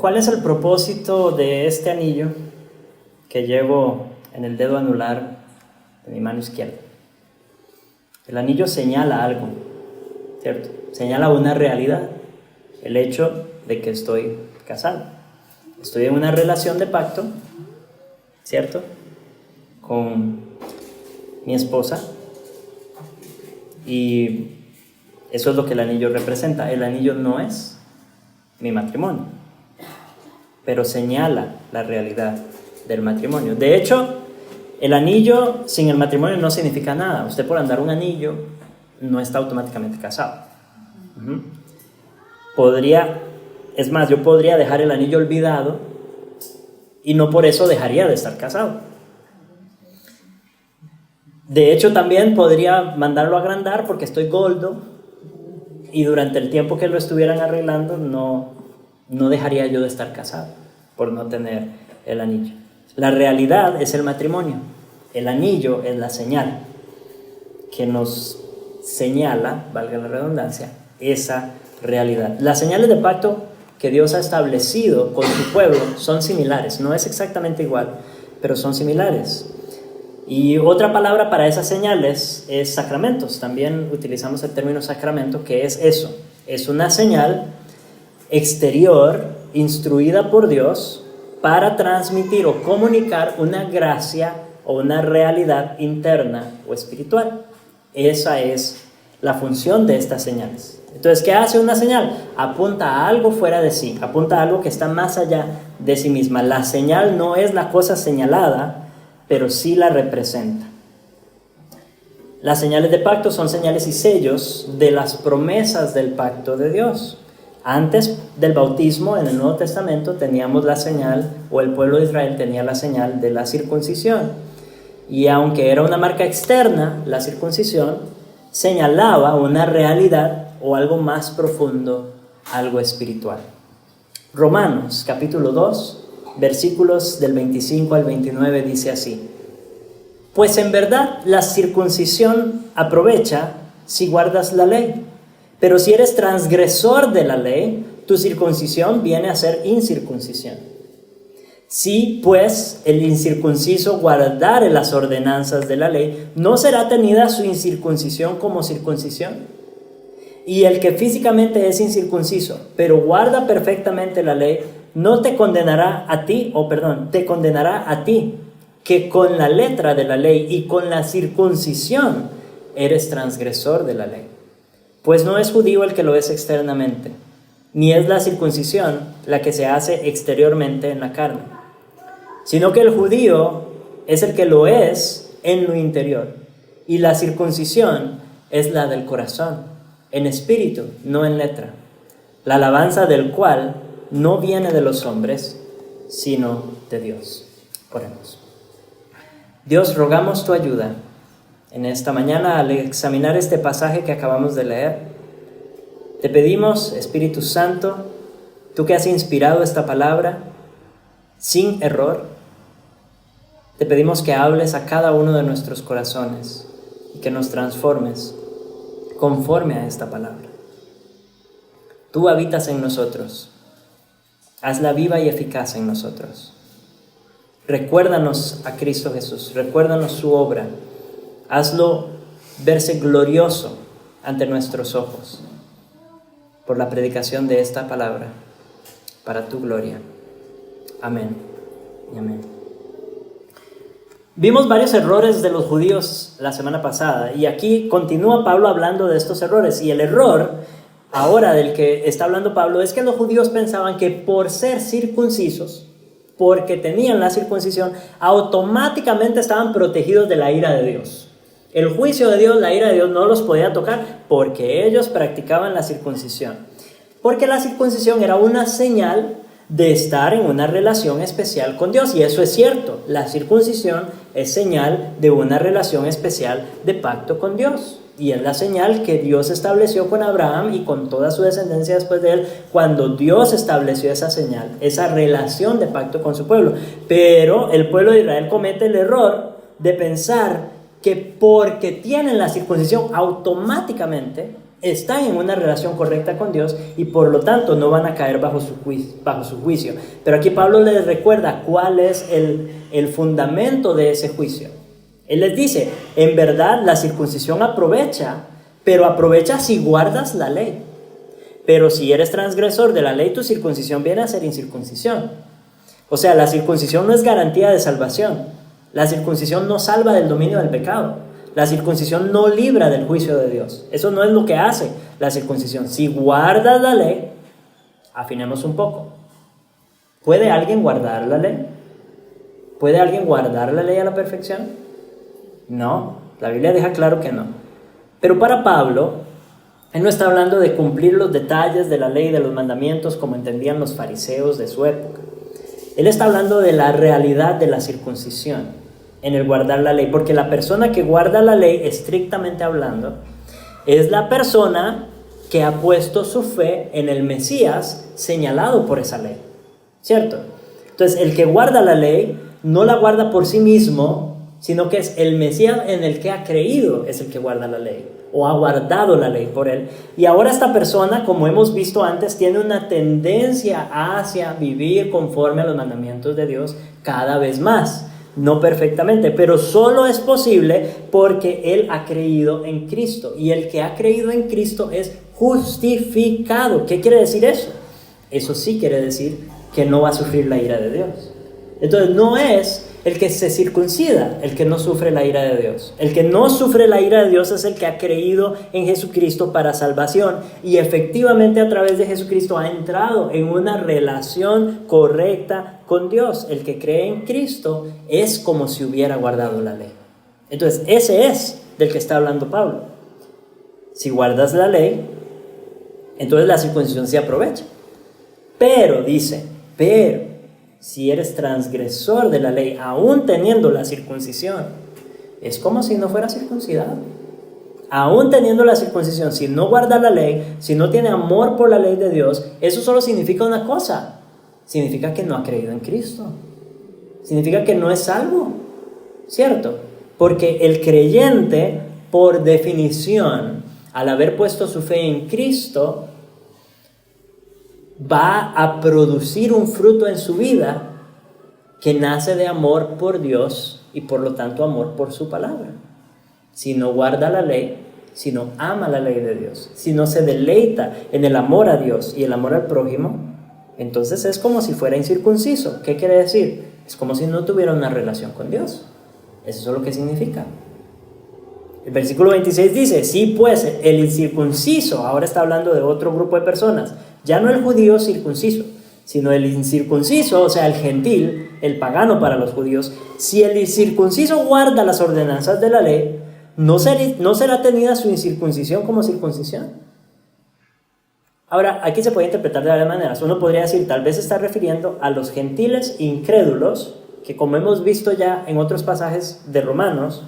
¿cuál es el propósito de este anillo que llevo en el dedo anular de mi mano izquierda? El anillo señala algo, ¿cierto? Señala una realidad, el hecho de que estoy casado. Estoy en una relación de pacto, ¿cierto? Con mi esposa, y eso es lo que el anillo representa. El anillo no es mi matrimonio, pero señala la realidad del matrimonio. De hecho, el anillo sin el matrimonio no significa nada. Usted por andar un anillo no está automáticamente casado. Es más, yo podría dejar el anillo olvidado y no por eso dejaría de estar casado. De hecho, también podría mandarlo a agrandar porque estoy gordo y durante el tiempo que lo estuvieran arreglando no dejaría yo de estar casado por no tener el anillo. La realidad es el matrimonio. El anillo es la señal que nos señala, valga la redundancia, esa realidad. Las señales de pacto que Dios ha establecido con su pueblo son similares. No es exactamente igual, pero son similares. Y otra palabra para esas señales es sacramentos. También utilizamos el término sacramento, que es eso. Es una señal exterior instruida por Dios para transmitir o comunicar una gracia o una realidad interna o espiritual. Esa es la función de estas señales. Entonces, ¿qué hace una señal? Apunta a algo fuera de sí, apunta a algo que está más allá de sí misma. La señal no es la cosa señalada, pero sí la representa. Las señales de pacto son señales y sellos de las promesas del pacto de Dios. Antes del bautismo en el Nuevo Testamento teníamos la señal, o el pueblo de Israel tenía la señal de la circuncisión. Y aunque era una marca externa, la circuncisión señalaba una realidad o algo más profundo, algo espiritual. Romanos capítulo 2, versículos del 25 al 29 dice así: pues en verdad la circuncisión aprovecha si guardas la ley, pero si eres transgresor de la ley, tu circuncisión viene a ser incircuncisión. Si pues el incircunciso guardare las ordenanzas de la ley, ¿no será tenida su incircuncisión como circuncisión? Y el que físicamente es incircunciso, pero guarda perfectamente la ley, no te condenará a ti, te condenará a ti, que con la letra de la ley y con la circuncisión eres transgresor de la ley. Pues no es judío el que lo es externamente, ni es la circuncisión la que se hace exteriormente en la carne, sino que el judío es el que lo es en lo interior, y la circuncisión es la del corazón, en espíritu, no en letra, la alabanza del cual no viene de los hombres, sino de Dios. Oremos. Dios, rogamos tu ayuda en esta mañana al examinar este pasaje que acabamos de leer. Te pedimos, Espíritu Santo, tú que has inspirado esta palabra sin error, te pedimos que hables a cada uno de nuestros corazones y que nos transformes conforme a esta palabra. Tú habitas en nosotros. Hazla viva y eficaz en nosotros. Recuérdanos a Cristo Jesús, recuérdanos su obra. Hazlo verse glorioso ante nuestros ojos por la predicación de esta palabra, para tu gloria. Amén y amén. Vimos varios errores de los judíos la semana pasada y aquí continúa Pablo hablando de estos errores. Y el error ahora del que está hablando Pablo es que los judíos pensaban que por ser circuncisos, porque tenían la circuncisión, automáticamente estaban protegidos de la ira de Dios. El juicio de Dios, la ira de Dios no los podía tocar porque ellos practicaban la circuncisión. Porque la circuncisión era una señal de estar en una relación especial con Dios. Y eso es cierto, la circuncisión es señal de una relación especial de pacto con Dios. Y es la señal que Dios estableció con Abraham y con toda su descendencia después de él, cuando Dios estableció esa señal, esa relación de pacto con su pueblo. Pero el pueblo de Israel comete el error de pensar que porque tienen la circuncisión automáticamente están en una relación correcta con Dios y por lo tanto no van a caer bajo su juicio. Pero aquí Pablo les recuerda cuál es el fundamento de ese juicio. Él les dice, en verdad la circuncisión aprovecha, pero aprovecha si guardas la ley. Pero si eres transgresor de la ley, tu circuncisión viene a ser incircuncisión. O sea, la circuncisión no es garantía de salvación. La circuncisión no salva del dominio del pecado. La circuncisión no libra del juicio de Dios. Eso no es lo que hace la circuncisión. Si guardas la ley, afinemos un poco. ¿Puede alguien guardar la ley? ¿Puede alguien guardar la ley a la perfección? No, la Biblia deja claro que no. Pero para Pablo, él no está hablando de cumplir los detalles de la ley, de los mandamientos como entendían los fariseos de su época. Él está hablando de la realidad de la circuncisión en el guardar la ley, porque la persona que guarda la ley, estrictamente hablando, es la persona que ha puesto su fe en el Mesías señalado por esa ley, ¿cierto? Entonces, el que guarda la ley no la guarda por sí mismo, sino que es el Mesías en el que ha creído, es el que guarda la ley, o ha guardado la ley por él. Y ahora esta persona, como hemos visto antes, tiene una tendencia hacia vivir conforme a los mandamientos de Dios cada vez más. No perfectamente, pero solo es posible porque él ha creído en Cristo. Y el que ha creído en Cristo es justificado. ¿Qué quiere decir eso? Eso sí quiere decir que no va a sufrir la ira de Dios. Entonces no es el que se circuncida el que no sufre la ira de Dios. El que no sufre la ira de Dios es el que ha creído en Jesucristo para salvación y efectivamente a través de Jesucristo ha entrado en una relación correcta con Dios. El que cree en Cristo es como si hubiera guardado la ley. Entonces ese es del que está hablando Pablo. Si guardas la ley, entonces la circuncisión se aprovecha. Pero dice, si eres transgresor de la ley, aún teniendo la circuncisión, es como si no fuera circuncidado. Aún teniendo la circuncisión, si no guarda la ley, si no tiene amor por la ley de Dios, eso solo significa una cosa. Significa que no ha creído en Cristo. Significa que no es salvo, ¿cierto? Porque el creyente, por definición, al haber puesto su fe en Cristo, va a producir un fruto en su vida que nace de amor por Dios y por lo tanto amor por su palabra. Si no guarda la ley, si no ama la ley de Dios, si no se deleita en el amor a Dios y el amor al prójimo, entonces es como si fuera incircunciso. ¿Qué quiere decir? Es como si no tuviera una relación con Dios. Eso es lo que significa. El versículo 26 dice, sí pues, el incircunciso, ahora está hablando de otro grupo de personas, ya no el judío circunciso, sino el incircunciso, o sea, el gentil, el pagano para los judíos. Si el incircunciso guarda las ordenanzas de la ley, ¿no será tenida su incircuncisión como circuncisión? Ahora, aquí se puede interpretar de varias maneras. Uno podría decir, tal vez se está refiriendo a los gentiles incrédulos, que como hemos visto ya en otros pasajes de Romanos,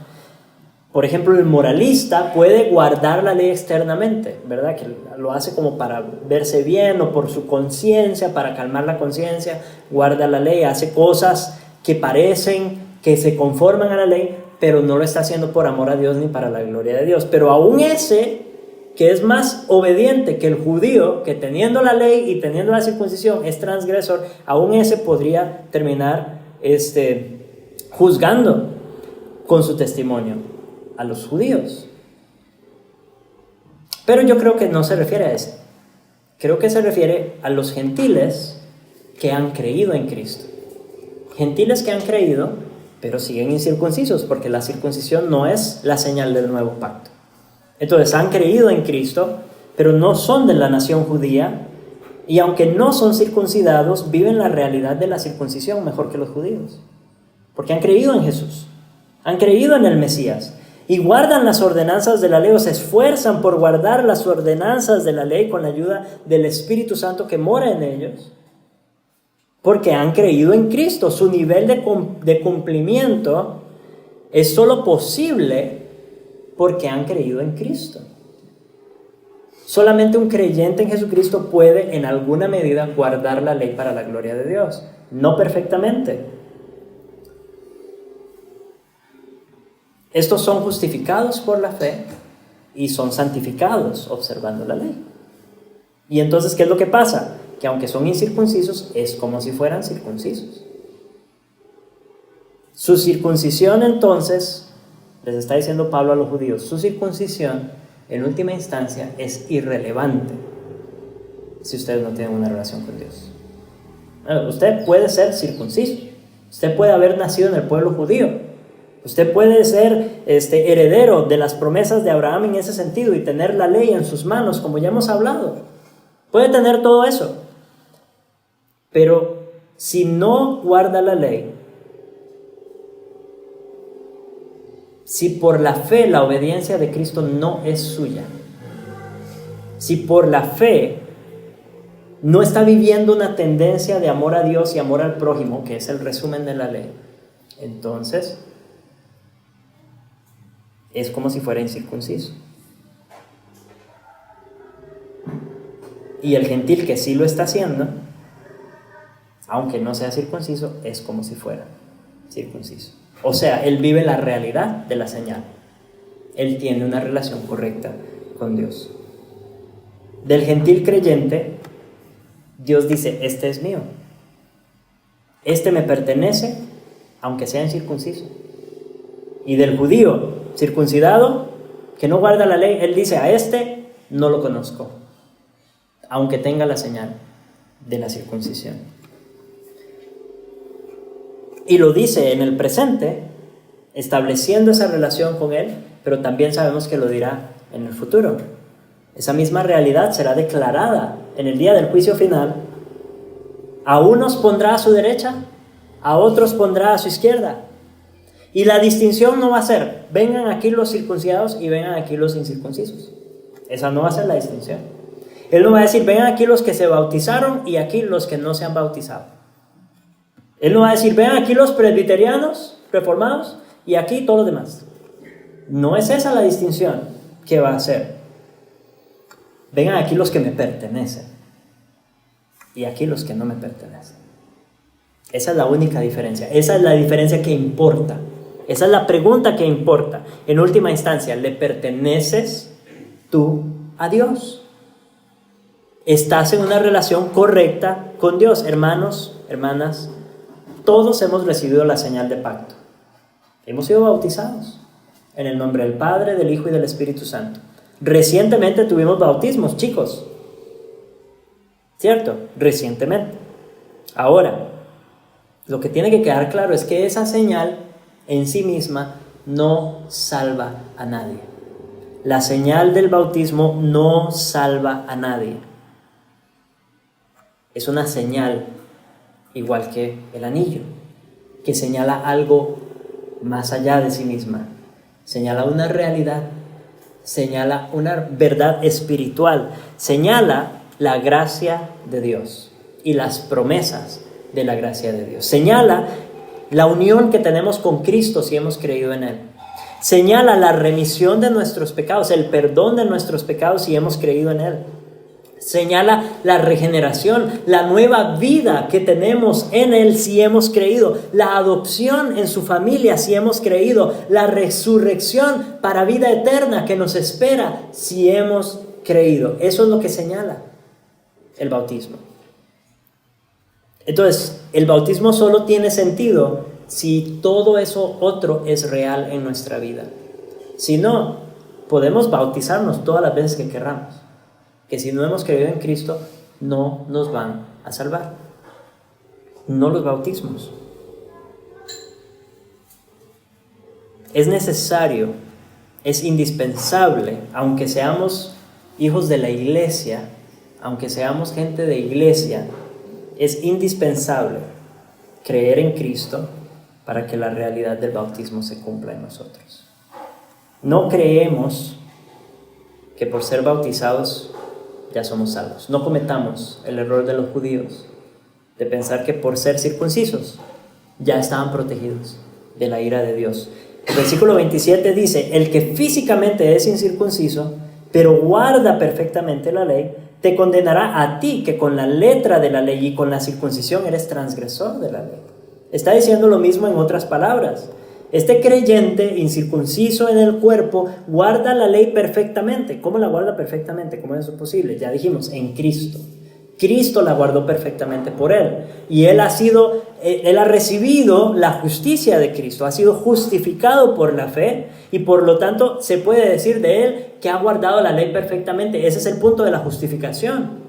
por ejemplo, el moralista puede guardar la ley externamente, ¿verdad? Que lo hace como para verse bien o por su conciencia, para calmar la conciencia, guarda la ley, hace cosas que parecen que se conforman a la ley, pero no lo está haciendo por amor a Dios ni para la gloria de Dios. Pero aún ese, que es más obediente que el judío, que teniendo la ley y teniendo la circuncisión es transgresor, aún ese podría terminar juzgando con su testimonio a los judíos. Pero yo creo que no se refiere a eso. Creo que se refiere a los gentiles que han creído en Cristo. Gentiles que han creído, pero siguen incircuncisos, porque la circuncisión no es la señal del nuevo pacto. Entonces han creído en Cristo, pero no son de la nación judía, y aunque no son circuncidados, viven la realidad de la circuncisión mejor que los judíos, porque han creído en Jesús, han creído en el Mesías, y guardan las ordenanzas de la ley, o se esfuerzan por guardar las ordenanzas de la ley con la ayuda del Espíritu Santo que mora en ellos, porque han creído en Cristo. Su nivel de cumplimiento es solo posible porque han creído en Cristo. Solamente un creyente en Jesucristo puede en alguna medida guardar la ley para la gloria de Dios, no perfectamente. Estos son justificados por la fe y son santificados observando la ley. Y entonces, ¿qué es lo que pasa? Que aunque son incircuncisos, es como si fueran circuncisos. Su circuncisión, entonces, les está diciendo Pablo a los judíos, su circuncisión, en última instancia, es irrelevante si ustedes no tienen una relación con Dios. Usted puede ser circunciso, usted puede haber nacido en el pueblo judío, usted puede ser heredero de las promesas de Abraham en ese sentido y tener la ley en sus manos, como ya hemos hablado. Puede tener todo eso, pero si no guarda la ley, si por la fe la obediencia de Cristo no es suya, si por la fe no está viviendo una tendencia de amor a Dios y amor al prójimo, que es el resumen de la ley, entonces es como si fuera incircunciso. Y el gentil que sí lo está haciendo, aunque no sea circunciso, es como si fuera circunciso. O sea, él vive la realidad de la señal. Él tiene una relación correcta con Dios. Del gentil creyente, Dios dice, este es mío. Este me pertenece, aunque sea incircunciso. Y del judío circuncidado, que no guarda la ley, él dice, a este no lo conozco, aunque tenga la señal de la circuncisión. Y lo dice en el presente, estableciendo esa relación con él, pero también sabemos que lo dirá en el futuro. Esa misma realidad será declarada en el día del juicio final. A unos pondrá a su derecha, a otros pondrá a su izquierda. Y la distinción no va a ser, vengan aquí los circuncidados y vengan aquí los incircuncisos. Esa no va a ser la distinción. Él no va a decir, vengan aquí los que se bautizaron y aquí los que no se han bautizado. Él no va a decir, vengan aquí los presbiterianos reformados y aquí todos los demás. No es esa la distinción que va a hacer. Vengan aquí los que me pertenecen y aquí los que no me pertenecen. Esa es la única diferencia. Esa es la diferencia que importa. Esa es la pregunta que importa. En última instancia, ¿le perteneces tú a Dios? ¿Estás en una relación correcta con Dios? Hermanos, hermanas, todos hemos recibido la señal de pacto. Hemos sido bautizados en el nombre del Padre, del Hijo y del Espíritu Santo. Recientemente tuvimos bautismos, chicos. ¿Cierto? Recientemente. Ahora, lo que tiene que quedar claro es que esa señal en sí misma no salva a nadie. La señal del bautismo no salva a nadie. Es una señal igual que el anillo, que señala algo más allá de sí misma. Señala una realidad, señala una verdad espiritual, señala la gracia de Dios y las promesas de la gracia de Dios. Señala la unión que tenemos con Cristo si hemos creído en Él. Señala la remisión de nuestros pecados, el perdón de nuestros pecados si hemos creído en Él. Señala la regeneración, la nueva vida que tenemos en Él si hemos creído, la adopción en su familia si hemos creído, la resurrección para vida eterna que nos espera si hemos creído. Eso es lo que señala el bautismo. Entonces, el bautismo solo tiene sentido si todo eso otro es real en nuestra vida. Si no, podemos bautizarnos todas las veces que querramos, que si no hemos creído en Cristo, no nos van a salvar. No los bautismos. Es necesario, es indispensable, aunque seamos hijos de la iglesia, aunque seamos gente de iglesia, es indispensable creer en Cristo para que la realidad del bautismo se cumpla en nosotros. No creemos que por ser bautizados ya somos salvos. No cometamos el error de los judíos de pensar que por ser circuncisos ya estaban protegidos de la ira de Dios. El versículo 27 dice, el que físicamente es incircunciso, pero guarda perfectamente la ley, te condenará a ti que con la letra de la ley y con la circuncisión eres transgresor de la ley. Está diciendo lo mismo en otras palabras. Este creyente incircunciso en el cuerpo guarda la ley perfectamente. ¿Cómo la guarda perfectamente? ¿Cómo es eso posible? Ya dijimos, en Cristo. Cristo la guardó perfectamente por él. Y él ha recibido la justicia de Cristo, ha sido justificado por la fe y por lo tanto se puede decir de él que ha guardado la ley perfectamente. Ese es el punto de la justificación,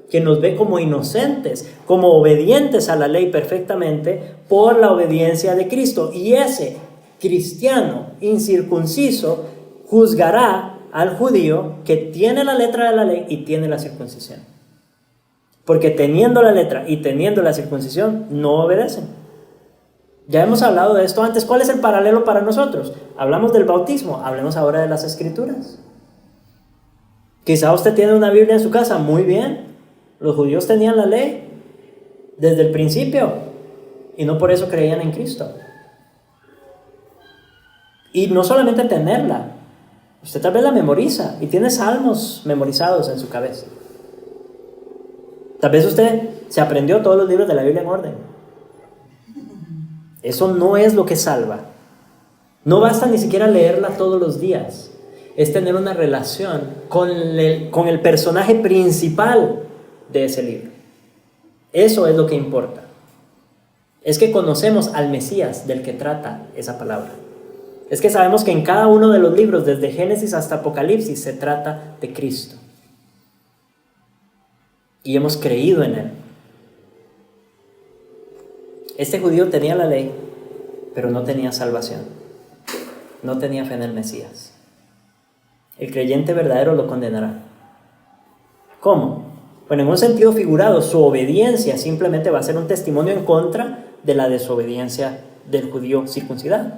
que nos ve como inocentes, como obedientes a la ley perfectamente por la obediencia de Cristo. Y ese cristiano incircunciso juzgará al judío que tiene la letra de la ley y tiene la circuncisión. Porque teniendo la letra y teniendo la circuncisión, no obedecen. Ya hemos hablado de esto antes. ¿Cuál es el paralelo para nosotros? Hablamos del bautismo, hablemos ahora de las Escrituras. Quizá usted tiene una Biblia en su casa, muy bien. Los judíos tenían la ley desde el principio y no por eso creían en Cristo. Y no solamente tenerla, usted tal vez la memoriza y tiene salmos memorizados en su cabeza. Tal vez usted se aprendió todos los libros de la Biblia en orden. Eso no es lo que salva. No basta ni siquiera leerla todos los días. Es tener una relación con el personaje principal de ese libro. Eso es lo que importa. Es que conocemos al Mesías del que trata esa palabra. Es que sabemos que en cada uno de los libros, desde Génesis hasta Apocalipsis, se trata de Cristo. Y hemos creído en él. Este judío tenía la ley, pero no tenía salvación. No tenía fe en el Mesías. El creyente verdadero lo condenará. ¿Cómo? Bueno, en un sentido figurado, su obediencia simplemente va a ser un testimonio en contra de la desobediencia del judío circuncidado,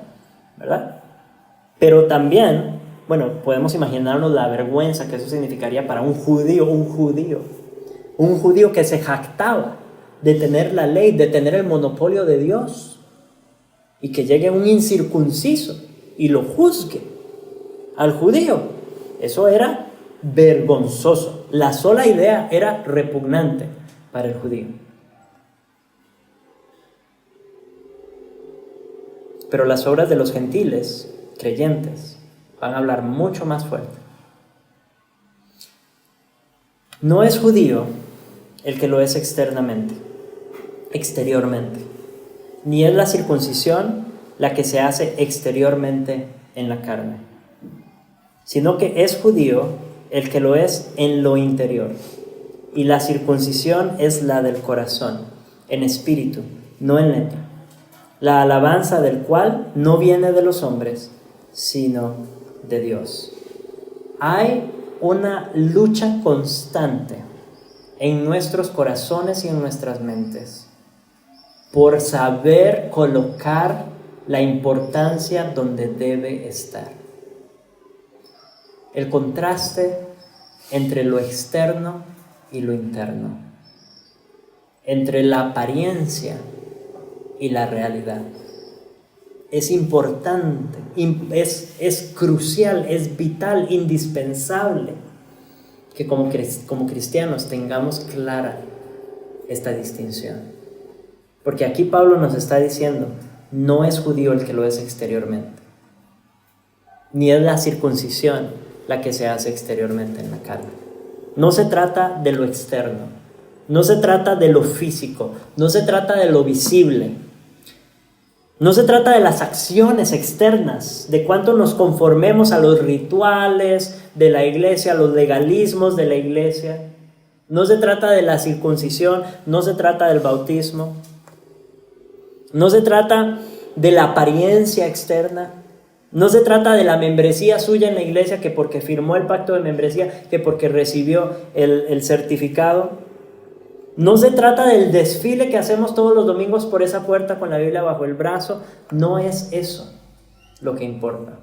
¿verdad? Pero también, bueno, podemos imaginarnos la vergüenza que eso significaría para un judío que se jactaba de tener la ley, de tener el monopolio de Dios, y que llegue un incircunciso y lo juzgue al judío. Eso era vergonzoso. La sola idea era repugnante para el judío. Pero las obras de los gentiles, creyentes, van a hablar mucho más fuerte. No es judío el que lo es exteriormente, ni es la circuncisión la que se hace exteriormente en la carne, sino que es judío el que lo es en lo interior, y la circuncisión es la del corazón, en espíritu, no en letra, la alabanza del cual no viene de los hombres, sino de Dios. Hay una lucha constante en nuestros corazones y en nuestras mentes por saber colocar la importancia donde debe estar. El contraste entre lo externo y lo interno, entre la apariencia y la realidad. Es importante, es crucial, es vital, indispensable que como cristianos tengamos clara esta distinción. Porque aquí Pablo nos está diciendo, no es judío el que lo es exteriormente, ni es la circuncisión la que se hace exteriormente en la carne. No se trata de lo externo, no se trata de lo físico, no se trata de lo visible, no se trata de las acciones externas, de cuánto nos conformemos a los rituales de la iglesia, a los legalismos de la iglesia. No se trata de la circuncisión, no se trata del bautismo, no se trata de la apariencia externa, no se trata de la membresía suya en la iglesia, que porque firmó el pacto de membresía, que porque recibió el certificado. No se trata del desfile que hacemos todos los domingos por esa puerta con la Biblia bajo el brazo. No es eso lo que importa.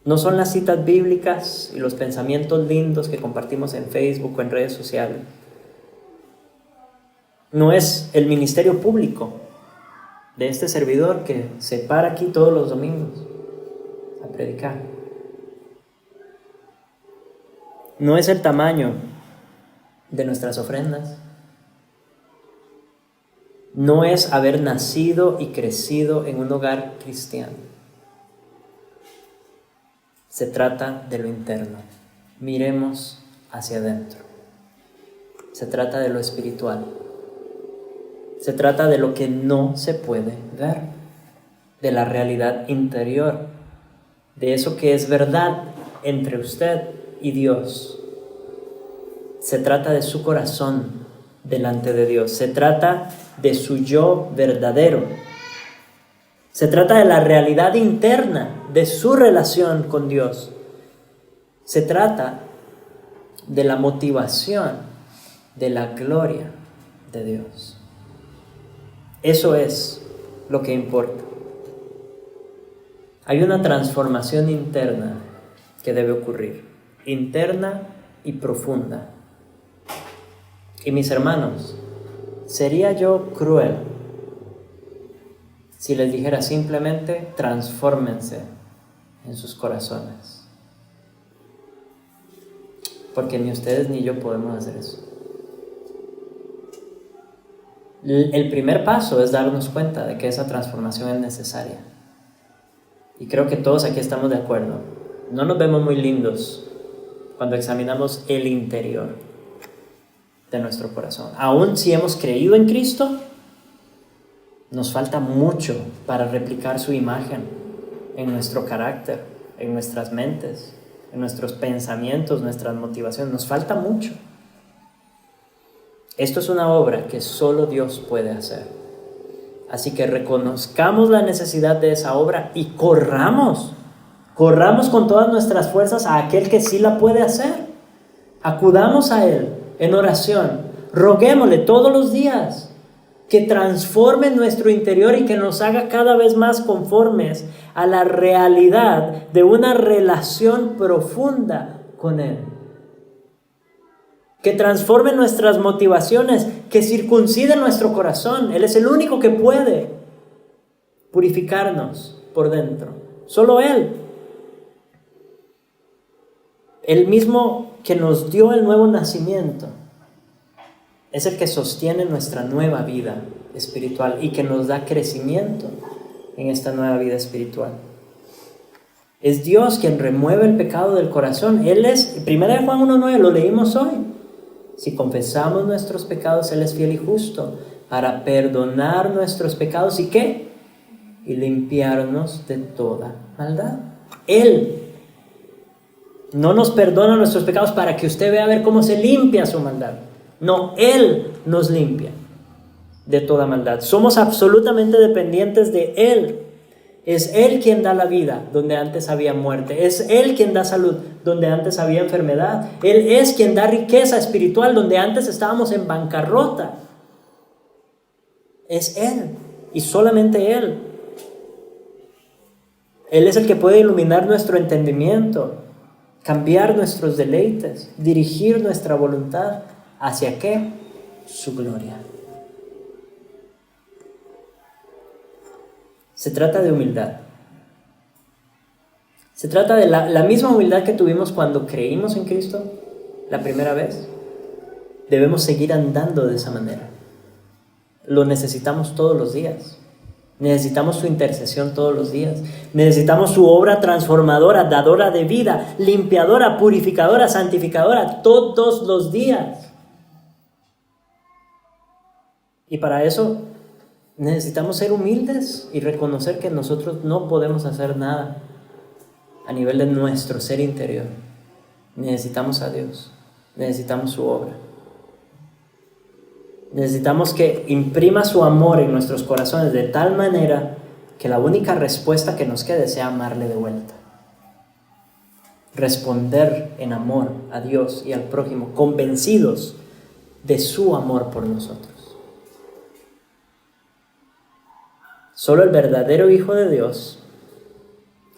No son las citas bíblicas y los pensamientos lindos que compartimos en Facebook o en redes sociales. No es el ministerio público de este servidor que se para aquí todos los domingos a predicar. No es el tamaño de nuestras ofrendas. no es haber nacido y crecido en un hogar cristiano. Se trata de lo interno. Miremos hacia adentro. Se trata de lo espiritual. Se trata de lo que no se puede ver, de la realidad interior, de eso que es verdad entre usted y Dios. Se trata de su corazón delante de Dios. Se trata de su yo verdadero. Se trata de la realidad interna de su relación con Dios. Se trata de la motivación de la gloria de Dios. Eso es lo que importa. Hay una transformación interna que debe ocurrir, interna y profunda. Y mis hermanos, sería yo cruel si les dijera simplemente transfórmense en sus corazones, porque ni ustedes ni yo podemos hacer eso. El primer paso es darnos cuenta de que esa transformación es necesaria. Y creo que todos aquí estamos de acuerdo. No nos vemos muy lindos cuando examinamos el interior de nuestro corazón. Aún si hemos creído en Cristo, nos falta mucho para replicar su imagen en nuestro carácter, en nuestras mentes, en nuestros pensamientos, nuestras motivaciones. Nos falta mucho. Esto es una obra que solo Dios puede hacer. Así que reconozcamos la necesidad de esa obra y corramos con todas nuestras fuerzas a aquel que sí la puede hacer. Acudamos a Él en oración, roguémosle todos los días que transforme nuestro interior y que nos haga cada vez más conformes a la realidad de una relación profunda con Él. Que transforme nuestras motivaciones, que circuncide nuestro corazón. Él es el único que puede purificarnos por dentro. Solo Él. El mismo que nos dio el nuevo nacimiento es el que sostiene nuestra nueva vida espiritual y que nos da crecimiento en esta nueva vida espiritual. Es Dios quien remueve el pecado del corazón. Él es, 1 Juan 1:9, lo leímos hoy. Si confesamos nuestros pecados, Él es fiel y justo para perdonar nuestros pecados y ¿qué? Y limpiarnos de toda maldad. Él no nos perdona nuestros pecados para que usted vea a ver cómo se limpia su maldad. No, Él nos limpia de toda maldad. Somos absolutamente dependientes de Él. Es Él quien da la vida donde antes había muerte. Es Él quien da salud donde antes había enfermedad. Él es quien da riqueza espiritual donde antes estábamos en bancarrota. Es Él y solamente Él. Él es el que puede iluminar nuestro entendimiento, cambiar nuestros deleites, dirigir nuestra voluntad. ¿Hacia qué? Su gloria. Se trata de humildad. Se trata de la misma humildad que tuvimos cuando creímos en Cristo la primera vez. Debemos seguir andando de esa manera. Lo necesitamos todos los días. Necesitamos su intercesión todos los días. Necesitamos su obra transformadora, dadora de vida, limpiadora, purificadora, santificadora, todos los días. Y para eso necesitamos ser humildes y reconocer que nosotros no podemos hacer nada a nivel de nuestro ser interior. Necesitamos a Dios, necesitamos su obra. Necesitamos que imprima su amor en nuestros corazones de tal manera que la única respuesta que nos quede sea amarle de vuelta. Responder en amor a Dios y al prójimo, convencidos de su amor por nosotros. Solo el verdadero Hijo de Dios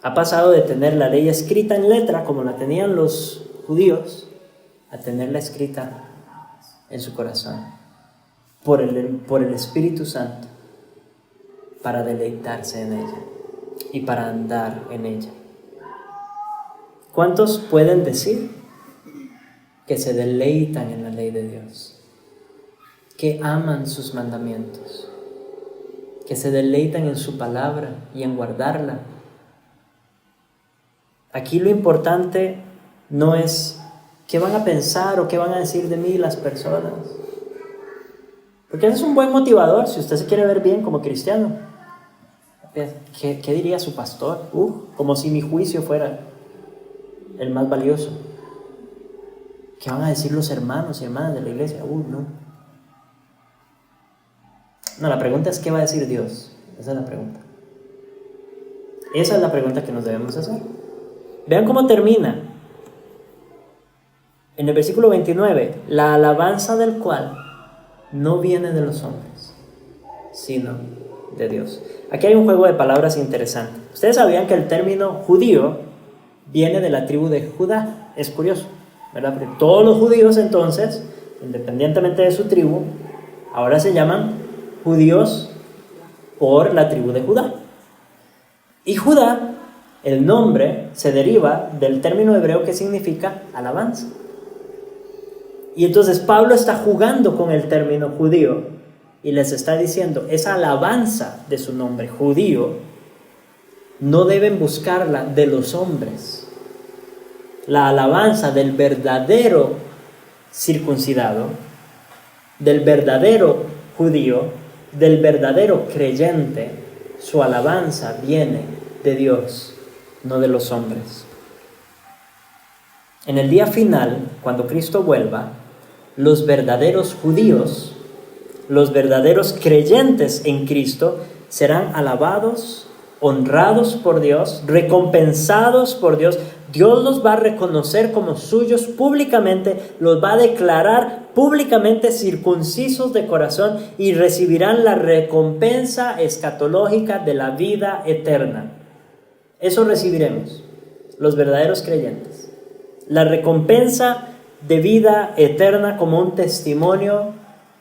ha pasado de tener la ley escrita en letra, como la tenían los judíos, a tenerla escrita en su corazón, por el Espíritu Santo, para deleitarse en ella y para andar en ella. ¿Cuántos pueden decir que se deleitan en la ley de Dios, que aman sus mandamientos? que se deleitan en su palabra y en guardarla. Aquí lo importante no es qué van a pensar o qué van a decir de mí las personas. Porque ese es un buen motivador si usted se quiere ver bien como cristiano. ¿Qué diría su pastor? Como si mi juicio fuera el más valioso. ¿Qué van a decir los hermanos y hermanas de la iglesia? No. No, la pregunta es ¿qué va a decir Dios? Esa es la pregunta. Esa es la pregunta que nos debemos hacer. Vean cómo termina. En el versículo 29, la alabanza del cual no viene de los hombres, sino de Dios. Aquí hay un juego de palabras interesante. Ustedes sabían que el término judío viene de la tribu de Judá. Es curioso, ¿verdad? Porque todos los judíos entonces, independientemente de su tribu, ahora se llaman judíos por la tribu de Judá. Y Judá, el nombre, se deriva del término hebreo que significa alabanza. Y entonces Pablo está jugando con el término judío y les está diciendo, esa alabanza de su nombre, judío, no deben buscarla de los hombres. La alabanza del verdadero circuncidado, del verdadero judío, del verdadero creyente, su alabanza viene de Dios, no de los hombres. En el día final, cuando Cristo vuelva, los verdaderos judíos, los verdaderos creyentes en Cristo, serán alabados, honrados por Dios, recompensados por Dios. Dios los va a reconocer como suyos públicamente, los va a declarar públicamente circuncisos de corazón y recibirán la recompensa escatológica de la vida eterna. Eso recibiremos, los verdaderos creyentes. La recompensa de vida eterna como un testimonio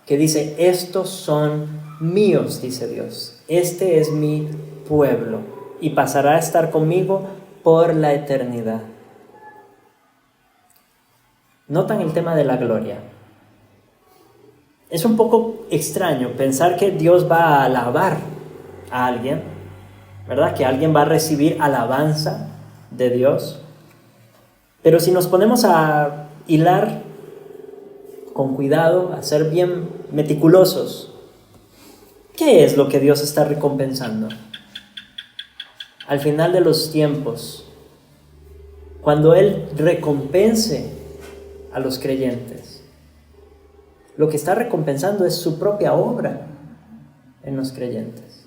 que dice, estos son míos, dice Dios. Este es mi pueblo y pasará a estar conmigo por la eternidad. Notan el tema de la gloria. Es un poco extraño pensar que Dios va a alabar a alguien, ¿verdad? Que alguien va a recibir alabanza de Dios. Pero si nos ponemos a hilar con cuidado, a ser bien meticulosos, ¿qué es lo que Dios está recompensando? Al final de los tiempos, cuando Él recompense a los creyentes, lo que está recompensando es su propia obra en los creyentes.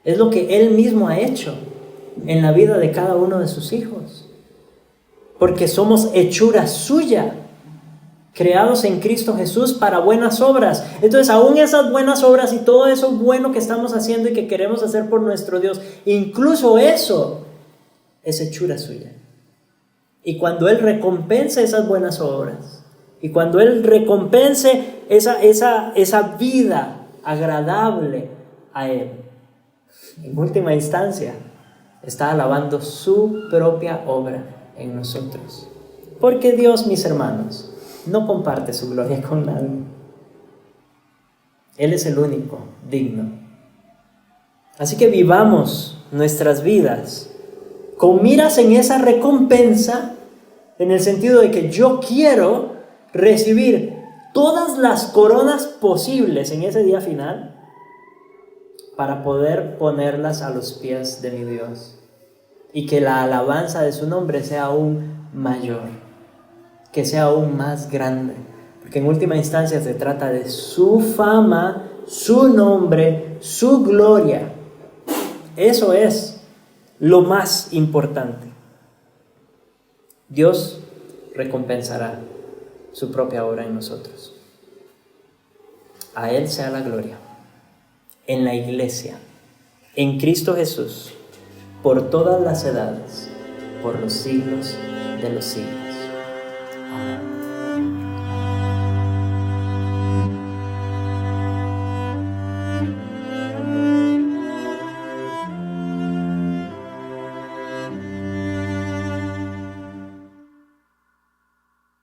Es lo que Él mismo ha hecho en la vida de cada uno de sus hijos. Porque somos hechura suya, creados en Cristo Jesús para buenas obras. Entonces, aún esas buenas obras y todo eso bueno que estamos haciendo y que queremos hacer por nuestro Dios, incluso eso es hechura suya. Y cuando Él recompense esas buenas obras, y cuando Él recompense esa vida agradable a Él, en última instancia, está alabando su propia obra en nosotros. Porque Dios, mis hermanos, no comparte su gloria con nadie. Él es el único digno. Así que vivamos nuestras vidas con miras en esa recompensa, en el sentido de que yo quiero recibir todas las coronas posibles en ese día final para poder ponerlas a los pies de mi Dios. Y que la alabanza de su nombre sea aún mayor, que sea aún más grande, porque en última instancia se trata de su fama, su nombre, su gloria. Eso es lo más importante. Dios recompensará su propia obra en nosotros. A Él sea la gloria, en la iglesia, en Cristo Jesús, por todas las edades, por los siglos de los siglos. Amén.